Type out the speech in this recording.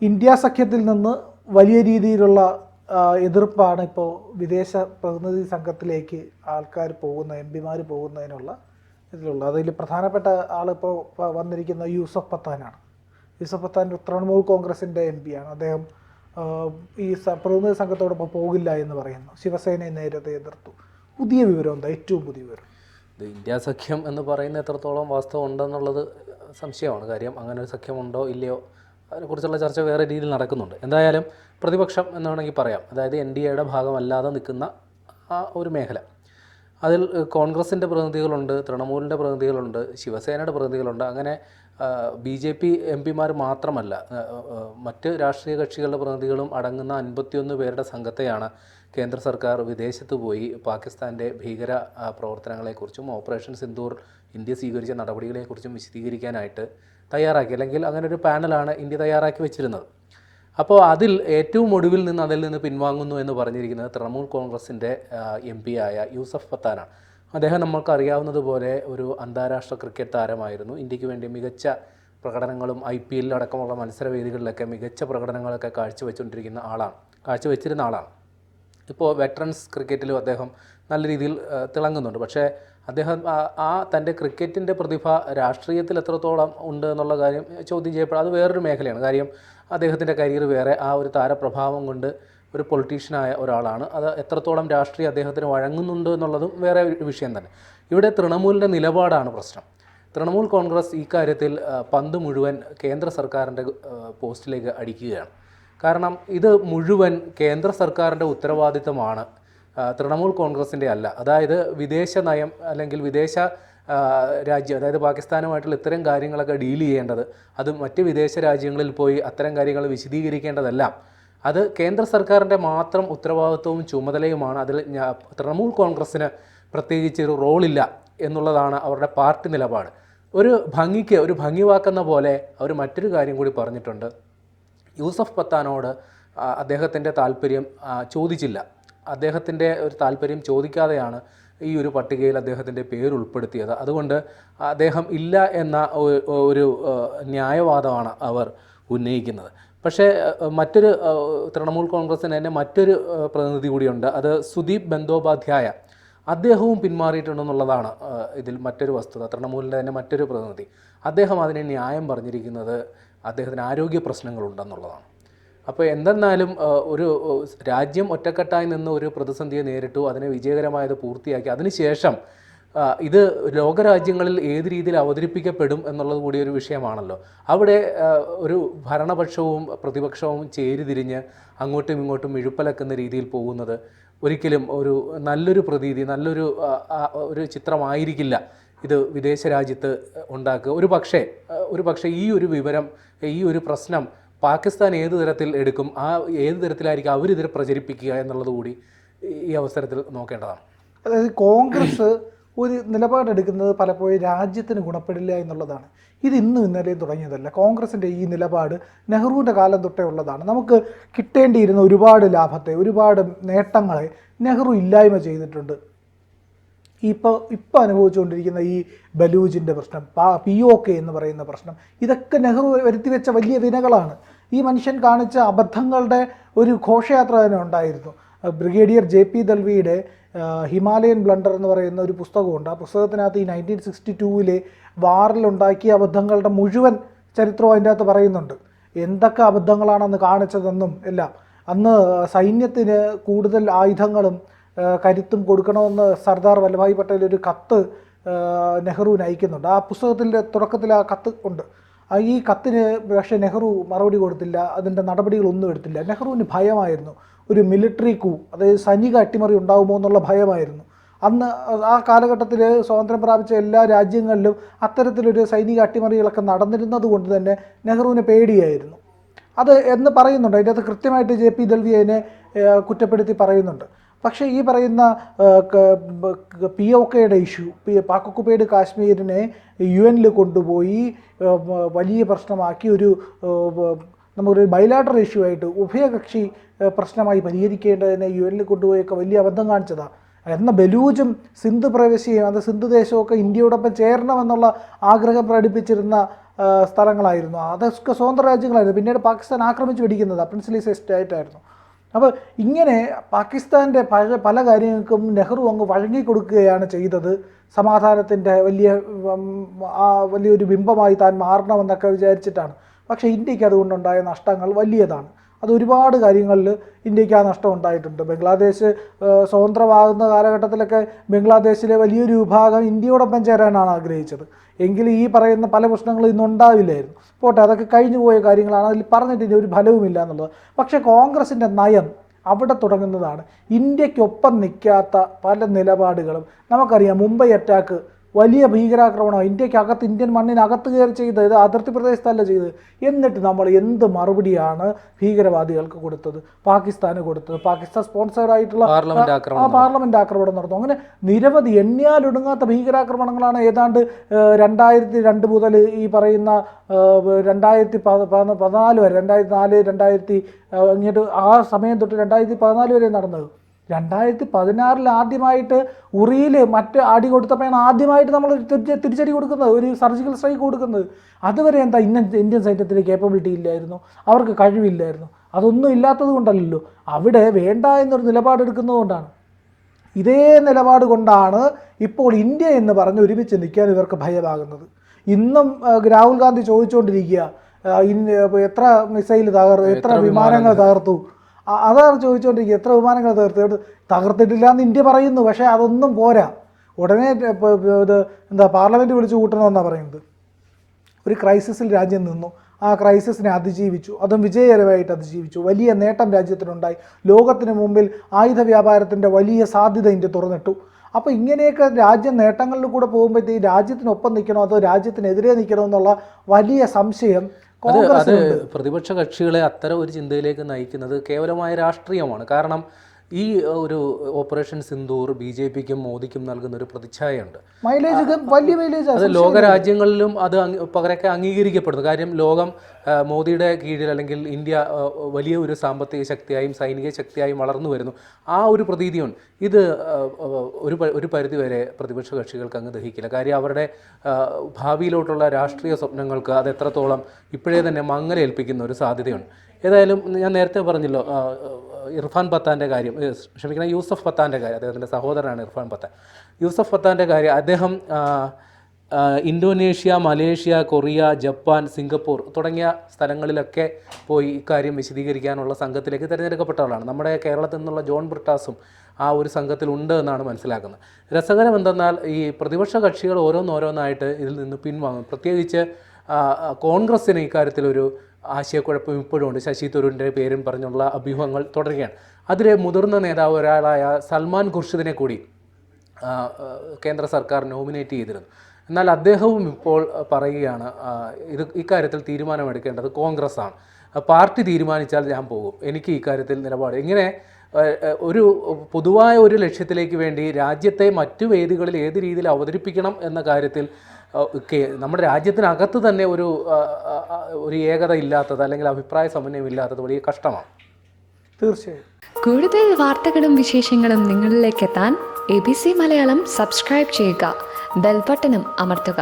India സഖ്യത്തിൽ നിന്ന് വലിയ രീതിയിലുള്ള എതിർപ്പാണ് ഇപ്പോൾ വിദേശ പ്രതിനിധി സംഘത്തിലേക്ക് ആൾക്കാർ പോകുന്ന എംപിമാർ പോകുന്നതിനുള്ള ഇതിലുള്ളത്. അതിൽ പ്രധാനപ്പെട്ട ആളിപ്പോൾ വന്നിരിക്കുന്ന യൂസഫ് പത്താനാണ്. യൂസഫ് പത്താൻ തൃണമൂൽ കോൺഗ്രസിൻ്റെ എംപിയാണ്. അദ്ദേഹം ഈ പ്രതിനിധി സംഘത്തോടൊപ്പം പോകില്ല എന്ന് പറയുന്നു. ശിവസേനയെ നേരത്തെ എതിർത്തു. പുതിയ വിവരം എന്താ? ഏറ്റവും പുതിയ വിവരം ഇത് ഇന്ത്യ സഖ്യം എന്ന് പറയുന്ന എത്രത്തോളം വാസ്തവം ഉണ്ടെന്നുള്ളത് സംശയമാണ്. കാര്യം അങ്ങനെ ഒരു സഖ്യമുണ്ടോ ഇല്ലയോ അതിനെക്കുറിച്ചുള്ള ചർച്ച വേറെ രീതിയിൽ നടക്കുന്നുണ്ട്. എന്തായാലും പ്രതിപക്ഷം എന്ന് വേണമെങ്കിൽ പറയാം, അതായത് NDAയുടെ ഭാഗമല്ലാതെ നിൽക്കുന്ന ആ ഒരു മേഖല, അതിൽ കോൺഗ്രസിൻ്റെ പ്രതിനിധികളുണ്ട്, തൃണമൂലിൻ്റെ പ്രതിനിധികളുണ്ട്, ശിവസേനയുടെ പ്രതിനിധികളുണ്ട്. അങ്ങനെ BJP MP-മാർ മാത്രമല്ല, മറ്റ് രാഷ്ട്രീയ കക്ഷികളുടെ പ്രതിനിധികളും അടങ്ങുന്ന 51 പേരുടെ സംഘത്തെയാണ് കേന്ദ്ര സർക്കാർ വിദേശത്ത് പോയി പാകിസ്ഥാൻ്റെ ഭീകര പ്രവർത്തനങ്ങളെക്കുറിച്ചും ഓപ്പറേഷൻ സിന്ദൂർ ഇന്ത്യ സ്വീകരിച്ച നടപടികളെക്കുറിച്ചും വിശദീകരിക്കാനായിട്ട് തയ്യാറാക്കി, അല്ലെങ്കിൽ അങ്ങനെ ഒരു പാനലാണ് ഇന്ത്യ തയ്യാറാക്കി വെച്ചിരുന്നത്. അപ്പോൾ അതിൽ ഏറ്റവും ഒടുവിൽ നിന്ന് അതിൽ നിന്ന് പിൻവാങ്ങുന്നു എന്ന് പറഞ്ഞിരിക്കുന്നത് തൃണമൂൽ കോൺഗ്രസിൻ്റെ MP ആയ യൂസഫ് പത്താനാണ്. അദ്ദേഹം നമ്മൾക്കറിയാവുന്നതുപോലെ ഒരു അന്താരാഷ്ട്ര ക്രിക്കറ്റ് താരമായിരുന്നു. ഇന്ത്യക്ക് വേണ്ടി മികച്ച പ്രകടനങ്ങളും IPL അടക്കമുള്ള മത്സരവേദികളിലൊക്കെ മികച്ച പ്രകടനങ്ങളൊക്കെ കാഴ്ചവെച്ചിരുന്ന ആളാണ്. ഇപ്പോൾ വെറ്ററൻസ് ക്രിക്കറ്റിലും അദ്ദേഹം നല്ല രീതിയിൽ തിളങ്ങുന്നുണ്ട്. പക്ഷേ അദ്ദേഹം തൻ്റെ ക്രിക്കറ്റിൻ്റെ പ്രതിഭ രാഷ്ട്രീയത്തിൽ എത്രത്തോളം ഉണ്ട് എന്നുള്ള കാര്യം ചോദ്യം ചെയ്യപ്പെടും. അത് വേറൊരു മേഖലയാണ്. കാര്യം അദ്ദേഹത്തിൻ്റെ കരിയർ വേറെ, ആ ഒരു താരപ്രഭാവം കൊണ്ട് ഒരു പൊളിറ്റീഷ്യനായ ഒരാളാണ്. അത് എത്രത്തോളം രാഷ്ട്രീയം അദ്ദേഹത്തിന് വഴങ്ങുന്നുണ്ട് എന്നുള്ളതും വേറെ ഒരു വിഷയം തന്നെ. ഇവിടെ തൃണമൂലിൻ്റെ നിലപാടാണ് പ്രശ്നം. തൃണമൂൽ കോൺഗ്രസ് ഈ കാര്യത്തിൽ പന്ത് മുഴുവൻ കേന്ദ്ര സർക്കാരിൻ്റെ പോസ്റ്റിലേക്ക് അടിക്കുകയാണ്. കാരണം ഇത് മുഴുവൻ കേന്ദ്ര സർക്കാരിൻ്റെ ഉത്തരവാദിത്തമാണ്, തൃണമൂൽ കോൺഗ്രസിൻ്റെ അല്ല. അതായത് വിദേശ നയം അല്ലെങ്കിൽ വിദേശ രാജ്യം, അതായത് പാകിസ്ഥാനുമായിട്ടുള്ള ഇത്തരം കാര്യങ്ങളൊക്കെ ഡീൽ ചെയ്യേണ്ടത്, അത് മറ്റ് വിദേശ രാജ്യങ്ങളിൽ പോയി അത്തരം കാര്യങ്ങൾ വിശദീകരിക്കേണ്ടതെല്ലാം അത് കേന്ദ്ര സർക്കാരിൻ്റെ മാത്രം ഉത്തരവാദിത്വവും ചുമതലയുമാണ്. അതിൽ തൃണമൂൽ കോൺഗ്രസ്സിന് പ്രത്യേകിച്ചൊരു റോളില്ല എന്നുള്ളതാണ് അവരുടെ പാർട്ടി നിലപാട്. ഒരു ഭംഗി വാക്കുന്ന പോലെ അവർ മറ്റൊരു കാര്യം കൂടി പറഞ്ഞിട്ടുണ്ട്. യൂസഫ് പത്താനോട് അദ്ദേഹത്തിൻ്റെ താല്പര്യം ചോദിച്ചില്ല. അദ്ദേഹത്തിൻ്റെ ഒരു താല്പര്യം ചോദിക്കാതെയാണ് ഈ ഒരു പട്ടികയിൽ അദ്ദേഹത്തിൻ്റെ പേര് ഉൾപ്പെടുത്തിയത്. അതുകൊണ്ട് അദ്ദേഹം ഇല്ല എന്ന ഒരു ന്യായവാദമാണ് അവർ ഉന്നയിക്കുന്നത്. പക്ഷേ മറ്റൊരു തൃണമൂൽ കോൺഗ്രസിന് തന്നെ മറ്റൊരു പ്രതിനിധി കൂടിയുണ്ട്, അത് സുദീപ് ബന്ദോപാധ്യായ. അദ്ദേഹവും പിന്മാറിയിട്ടുണ്ടെന്നുള്ളതാണ് ഇതിൽ മറ്റൊരു വസ്തുത. തൃണമൂലിൻ്റെ തന്നെ മറ്റൊരു പ്രതിനിധി, അദ്ദേഹം അതിനെ ന്യായം പറഞ്ഞിരിക്കുന്നത് അദ്ദേഹത്തിന് ആരോഗ്യ പ്രശ്നങ്ങളുണ്ടെന്നുള്ളതാണ്. അപ്പോൾ എന്തെന്നാലും ഒരു രാജ്യം ഒറ്റക്കെട്ടായി നിന്ന് ഒരു പ്രതിസന്ധിയെ നേരിട്ടു, അതിനെ വിജയകരമായത് പൂർത്തിയാക്കി. അതിനുശേഷം ഇത് ലോകരാജ്യങ്ങളിൽ ഏത് രീതിയിൽ അവതരിപ്പിക്കപ്പെടും എന്നുള്ളത് കൂടി ഒരു വിഷയമാണല്ലോ. അവിടെ ഒരു ഭരണപക്ഷവും പ്രതിപക്ഷവും ചേരിതിരിഞ്ഞ് അങ്ങോട്ടും ഇങ്ങോട്ടും ഇഴുപ്പലക്കുന്ന രീതിയിൽ പോകുന്നത് ഒരിക്കലും ഒരു നല്ലൊരു പ്രതീതി, ഒരു ചിത്രമായിരിക്കില്ല ഇത് വിദേശ രാജ്യത്ത് ഉണ്ടാക്കുക. ഒരു പക്ഷേ ഈ ഒരു വിവരം, ഈ ഒരു പ്രശ്നം പാകിസ്ഥാൻ ഏത് തരത്തിൽ എടുക്കും, ഏത് തരത്തിലായിരിക്കും അവരിതിനെ പ്രചരിപ്പിക്കുക എന്നുള്ളത് കൂടി ഈ അവസരത്തിൽ നോക്കേണ്ടതാണ്. അതായത് കോൺഗ്രസ് ഒരു നിലപാടെടുക്കുന്നത് പലപ്പോഴും രാജ്യത്തിന് ഗുണപ്പെടില്ല എന്നുള്ളതാണ്. ഇത് ഇന്നും ഇന്നലെയും തുടങ്ങിയതല്ല. കോൺഗ്രസിൻ്റെ ഈ നിലപാട് നെഹ്റുവിൻ്റെ കാലം തൊട്ടേ ഉള്ളതാണ്. നമുക്ക് കിട്ടേണ്ടിയിരുന്ന ഒരുപാട് ലാഭത്തെ, ഒരുപാട് നേട്ടങ്ങളെ നെഹ്റു ഇല്ലായ്മ ചെയ്തിട്ടുണ്ട്. ഇപ്പോൾ അനുഭവിച്ചുകൊണ്ടിരിക്കുന്ന ഈ ബലൂജിൻ്റെ പ്രശ്നം, POK എന്ന് പറയുന്ന പ്രശ്നം, ഇതൊക്കെ നെഹ്റു വരുത്തിവെച്ച വലിയ വിനകളാണ്. ഈ മനുഷ്യൻ കാണിച്ച അബദ്ധങ്ങളുടെ ഒരു ഘോഷയാത്ര തന്നെ ഉണ്ടായിരുന്നു. ബ്രിഗേഡിയർ JP ദൽവിയുടെ ഹിമാലയൻ ബ്ലണ്ടർ എന്ന് പറയുന്ന ഒരു പുസ്തകമുണ്ട്. ആ പുസ്തകത്തിനകത്ത് ഈ 1962 വാറിലുണ്ടാക്കിയ അബദ്ധങ്ങളുടെ മുഴുവൻ ചരിത്രവും അതിൻ്റെ അകത്ത് പറയുന്നുണ്ട്. എന്തൊക്കെ അബദ്ധങ്ങളാണെന്ന് കാണിച്ചതെന്നും എല്ലാം. അന്ന് സൈന്യത്തിന് കൂടുതൽ ആയുധങ്ങളും കരുത്തും കൊടുക്കണമെന്ന് സർദാർ വല്ലഭായ് പട്ടേൽ ഒരു കത്ത് നെഹ്റുവിന് അയക്കുന്നുണ്ട്. ആ പുസ്തകത്തിൻ്റെ തുടക്കത്തിൽ ആ കത്ത് ഉണ്ട്. ഈ കത്തിന് പക്ഷേ നെഹ്റു മറുപടി കൊടുത്തില്ല, അതിൻ്റെ നടപടികളൊന്നും എടുത്തില്ല. നെഹ്റുവിന് ഭയമായിരുന്നു ഒരു മിലിറ്ററി കൂ, അതായത് സൈനിക അട്ടിമറി ഉണ്ടാകുമോ എന്നുള്ള ഭയമായിരുന്നു. അന്ന് ആ കാലഘട്ടത്തിൽ സ്വാതന്ത്ര്യം പ്രാപിച്ച എല്ലാ രാജ്യങ്ങളിലും അത്തരത്തിലൊരു സൈനിക അട്ടിമറികളൊക്കെ നടന്നിരുന്നത് കൊണ്ട് തന്നെ നെഹ്റുവിന് പേടിയായിരുന്നു. അത് എന്ന് പറയുന്നുണ്ട്. അതിൻ്റെ അകത്ത് കൃത്യമായിട്ട് JP ദൽവി അതിനെ കുറ്റപ്പെടുത്തി പറയുന്നുണ്ട്. പക്ഷേ ഈ പറയുന്ന POKയുടെ ഇഷ്യൂ, പാക് ഒക്കുപൈഡ് കാശ്മീരിനെ UN കൊണ്ടുപോയി വലിയ പ്രശ്നമാക്കി നമുക്കൊരു ബൈലാറ്ററൽ ഇഷ്യൂ ആയിട്ട് ഉഭയകക്ഷി പ്രശ്നമായി പരിഹരിക്കേണ്ടതിനെ UN കൊണ്ടുപോയൊക്കെ വലിയ അബദ്ധം കാണിച്ചതാണ്. എന്ന ബലൂജും സിന്ധു പ്രവേശിയും അത് സിന്ധു ദേശമൊക്കെ ഇന്ത്യയോടൊപ്പം ചേരണമെന്നുള്ള ആഗ്രഹം പ്രകടിപ്പിച്ചിരുന്ന സ്ഥലങ്ങളായിരുന്നു, അതൊക്കെ സ്വതന്ത്ര രാജ്യങ്ങളായിരുന്നു. പിന്നീട് പാകിസ്ഥാൻ ആക്രമിച്ച് പിടിക്കുന്നത് പ്രിൻസ്ലി സ്റ്റേറ്റ് ആയിരുന്നു. അപ്പോൾ ഇങ്ങനെ പാകിസ്ഥാൻ്റെ പല കാര്യങ്ങൾക്കും നെഹ്റു അങ്ങ് വഴങ്ങിക്കൊടുക്കുകയാണ് ചെയ്തത്. സമാധാനത്തിൻ്റെ വലിയൊരു ബിംബമായി താൻ മാറണമെന്നൊക്കെ വിചാരിച്ചിട്ടാണ്. പക്ഷേ ഇന്ത്യക്ക് അതുകൊണ്ടുണ്ടായ നഷ്ടങ്ങൾ വലിയതാണ്. അത് ഒരുപാട് കാര്യങ്ങളിൽ ഇന്ത്യക്ക് ആ നഷ്ടം ഉണ്ടായിട്ടുണ്ട്. ബംഗ്ലാദേശ് സ്വതന്ത്രമാകുന്ന കാലഘട്ടത്തിലൊക്കെ ബംഗ്ലാദേശിലെ വലിയൊരു വിഭാഗം ഇന്ത്യയോടൊപ്പം ചേരാനാണ് ആഗ്രഹിച്ചത്. എങ്കിലും ഈ പറയുന്ന പല പ്രശ്നങ്ങളും ഇന്നുണ്ടാവില്ലായിരുന്നു. പോട്ടെ, അതൊക്കെ കഴിഞ്ഞു പോയ കാര്യങ്ങളാണ്. അതിൽ പറഞ്ഞിട്ട് ഒരു ഫലവുമില്ല എന്നുള്ളത്. പക്ഷേ കോൺഗ്രസിൻ്റെ നയം അവിടെ തുടങ്ങുന്നതാണ്. ഇന്ത്യക്കൊപ്പം നിൽക്കാത്ത പല നിലപാടുകളും നമുക്കറിയാം. മുംബൈ അറ്റാക്ക് വലിയ ഭീകരാക്രമണം, ഇന്ത്യക്കകത്ത് ഇന്ത്യൻ മണ്ണിനകത്ത് കയറി ചെയ്തത്, ഇത് അതിർത്തി പ്രദേശത്തല്ല ചെയ്തത്. എന്നിട്ട് നമ്മൾ എന്ത് മറുപടിയാണ് ഭീകരവാദികൾക്ക് കൊടുത്തത്, പാകിസ്ഥാന് കൊടുത്തത്? പാകിസ്ഥാൻ സ്പോൺസേഡായിട്ടുള്ള പാർലമെന്റ് ആക്രമണം നടന്നു. അങ്ങനെ നിരവധി എണ്ണിയാലൊടുങ്ങാത്ത ഭീകരാക്രമണങ്ങളാണ് ഏതാണ്ട് 2002 മുതൽ ഈ പറയുന്ന 2014 വരെ, 2004 ഇങ്ങോട്ട് ആ സമയം തൊട്ട് 2014 വരെ നടന്നത്. 2016 ആദ്യമായിട്ട് ഉറിയിൽ മറ്റ് അടി കൊടുത്തപ്പോഴാണ് ആദ്യമായിട്ട് നമ്മൾ തിരിച്ചടി കൊടുക്കുന്നത്, ഒരു സർജിക്കൽ സ്ട്രൈക്ക് കൊടുക്കുന്നത്. അതുവരെ എന്താ ഇന്ത്യൻ സൈന്യത്തിന് കേപ്പബിലിറ്റി ഇല്ലായിരുന്നു, അവർക്ക് കഴിവില്ലായിരുന്നു. അതൊന്നും ഇല്ലാത്തത് കൊണ്ടല്ലല്ലോ, അവിടെ വേണ്ട എന്നൊരു നിലപാടെടുക്കുന്നതുകൊണ്ടാണ്. ഇതേ നിലപാട് കൊണ്ടാണ് ഇപ്പോൾ ഇന്ത്യ എന്ന് പറഞ്ഞ് ഒരുമിച്ച് നിൽക്കാൻ ഇവർക്ക് ഭയമാകുന്നത്. ഇന്നും രാഹുൽ ഗാന്ധി ചോദിച്ചുകൊണ്ടിരിക്കുക, എത്ര മിസൈൽ തകർത്തു, എത്ര വിമാനങ്ങൾ തകർത്തു, അതാണ് ചോദിച്ചുകൊണ്ടിരിക്കുക. എത്ര വിമാനങ്ങൾ തകർത്തിട്ടില്ല എന്ന് ഇന്ത്യ പറയുന്നു. പക്ഷേ അതൊന്നും പോരാ. ഉടനെ ഇത് പാർലമെൻറ്റ് വിളിച്ചു കൂട്ടണമെന്നാണ് പറയുന്നത്. ഒരു ക്രൈസിസിൽ രാജ്യം നിന്നു, ആ ക്രൈസിസിനെ അതിജീവിച്ചു, അതും വിജയകരമായിട്ട് അതിജീവിച്ചു. വലിയ നേട്ടം രാജ്യത്തിനുണ്ടായി. ലോകത്തിന് മുമ്പിൽ ആയുധ വ്യാപാരത്തിൻ്റെ വലിയ സാധ്യത ഇന്ത്യ തുറന്നിട്ടു. അപ്പോൾ ഇങ്ങനെയൊക്കെ രാജ്യം നേട്ടങ്ങളിൽ കൂടെ പോകുമ്പോഴത്തേക്ക് രാജ്യത്തിനൊപ്പം നിൽക്കണോ അതോ രാജ്യത്തിനെതിരെ നിൽക്കണോ എന്നുള്ള വലിയ സംശയം അത് പ്രതിപക്ഷ കക്ഷികളെ അത്തരം ഒരു ചിന്തയിലേക്ക് നയിക്കുന്നത് കേവലമായ രാഷ്ട്രീയമാണ്. കാരണം ഈ ഒരു ഓപ്പറേഷൻ സിന്ദൂർ BJPക്കും മോദിക്കും നൽകുന്ന ഒരു പ്രതിച്ഛായയുണ്ട്. അത് ലോകരാജ്യങ്ങളിലും അത് പകരമൊക്കെ അംഗീകരിക്കപ്പെടുന്നു. കാര്യം ലോകം മോദിയുടെ കീഴിൽ അല്ലെങ്കിൽ ഇന്ത്യ വലിയ ഒരു സാമ്പത്തിക ശക്തിയായും സൈനിക ശക്തിയായും വളർന്നു വരുന്നു. ആ ഒരു പ്രതീതിയുണ്ട്. ഇത് ഒരു പരിധിവരെ പ്രതിപക്ഷ കക്ഷികൾക്ക് അങ്ങ് ദഹിക്കില്ല. കാര്യം അവരുടെ ഭാവിയിലോട്ടുള്ള രാഷ്ട്രീയ സ്വപ്നങ്ങൾക്ക് അത് എത്രത്തോളം ഇപ്പോഴേ തന്നെ മങ്ങലേൽപ്പിക്കുന്ന ഒരു സാധ്യതയുണ്ട്. ഏതായാലും ഞാൻ നേരത്തെ പറഞ്ഞല്ലോ, ഇർഫാൻ പത്താൻ്റെ കാര്യം, യൂസഫ് പത്താൻ്റെ കാര്യം, അദ്ദേഹത്തിൻ്റെ സഹോദരനാണ് ഇർഫാൻ പത്താൻ. യൂസഫ് പത്താൻ്റെ കാര്യം, അദ്ദേഹം Indonesia, Malaysia, Korea, Japan, Singapore തുടങ്ങിയ സ്ഥലങ്ങളിലൊക്കെ പോയി ഇക്കാര്യം വിശദീകരിക്കാനുള്ള സംഘത്തിലേക്ക് തിരഞ്ഞെടുക്കപ്പെട്ട ആളാണ്. നമ്മുടെ കേരളത്തിൽ നിന്നുള്ള ജോൺ ബ്രിട്ടാസും ആ ഒരു സംഘത്തിലുണ്ട് എന്നാണ് മനസ്സിലാക്കുന്നത്. രസകരം എന്തെന്നാൽ ഈ പ്രതിപക്ഷ കക്ഷികൾ ഓരോന്നായിട്ട് ഇതിൽ നിന്ന് പിൻവാങ്ങും. പ്രത്യേകിച്ച് കോൺഗ്രസ്സിന് ഇക്കാര്യത്തിലൊരു ആശയക്കുഴപ്പം ഇപ്പോഴും ഉണ്ട്. ശശി തരൂരിൻ്റെ പേരും പറഞ്ഞുള്ള അഭ്യൂഹങ്ങൾ തുടരുകയാണ്. അതിലെ മുതിർന്ന നേതാവ് ഒരാളായ സൽമാൻ ഖുർഷിദിനെ കൂടി കേന്ദ്ര സർക്കാർ നോമിനേറ്റ് ചെയ്തിരുന്നു. എന്നാൽ അദ്ദേഹവും ഇപ്പോൾ പറയുകയാണ്, ഇക്കാര്യത്തിൽ തീരുമാനമെടുക്കേണ്ടത് കോൺഗ്രസ്സാണ്. പാർട്ടി തീരുമാനിച്ചാൽ ഞാൻ പോകും, എനിക്ക് ഇക്കാര്യത്തിൽ നിലപാട്. ഇങ്ങനെ ഒരു പൊതുവായ ഒരു ലക്ഷ്യത്തിലേക്ക് വേണ്ടി രാജ്യത്തെ മറ്റു വേദികളിൽ ഏത് രീതിയിൽ അവതരിപ്പിക്കണം എന്ന കാര്യത്തിൽ നമ്മുടെ രാജ്യത്തിനകത്ത് തന്നെ ഒരു ഏകത ഇല്ലാത്തത് അല്ലെങ്കിൽ അഭിപ്രായ സമന്വയം ഇല്ലാത്തത് വലിയ കഷ്ടമാണ്. തീർച്ചയായും. കൂടുതൽ വാർത്തകളും വിശേഷങ്ങളും നിങ്ങളിലേക്ക് എത്താൻ ABC മലയാളം സബ്സ്ക്രൈബ് ചെയ്യുക, ബെൽ ബട്ടണും അമർത്തുക.